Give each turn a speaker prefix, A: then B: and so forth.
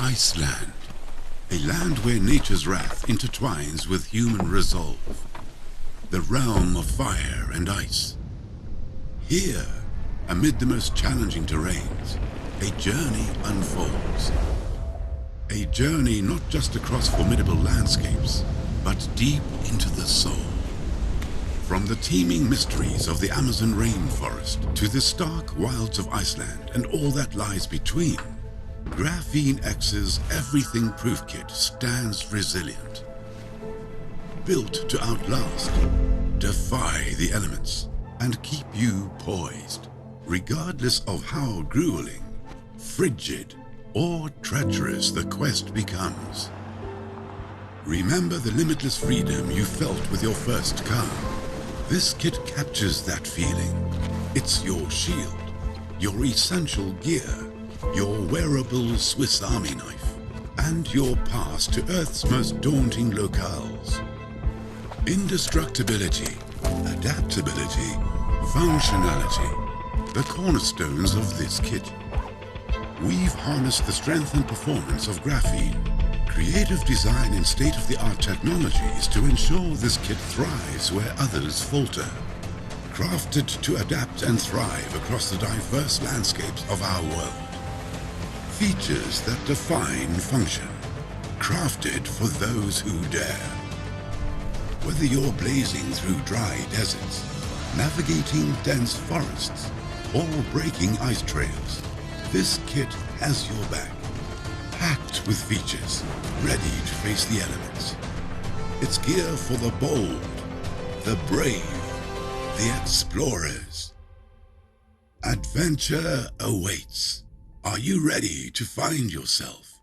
A: Iceland, a land where nature's wrath intertwines with human resolve, the realm of fire and ice. Here, amid the most challenging terrains, a journey unfolds. A journey not just across formidable landscapes, but deep into the soul. From the teeming mysteries of the Amazon rainforest to the stark wilds of Iceland and all that lies between, GRAPHENE-X's everything-proof kit stands resilient. Built to outlast, defy the elements, and keep you poised, regardless of how grueling, frigid, or treacherous the quest becomes. Remember the limitless freedom you felt with your first car? This kit captures that feeling. It's your shield, your essential gear, your wearable Swiss Army knife, and your pass to Earth's most daunting locales. Indestructibility, adaptability, functionality, the cornerstones of this kit. We've harnessed the strength and performance of graphene, creative design and state-of-the-art technologies to ensure this kit thrives where others falter. Crafted to adapt and thrive across the diverse landscapes of our world. Features that define function, crafted for those who dare. Whether you're blazing through dry deserts, navigating dense forests, or breaking ice trails, this kit has your back. Packed with features, ready to face the elements. It's gear for the bold, the brave, the explorers. Adventure awaits. Are you ready to find yourself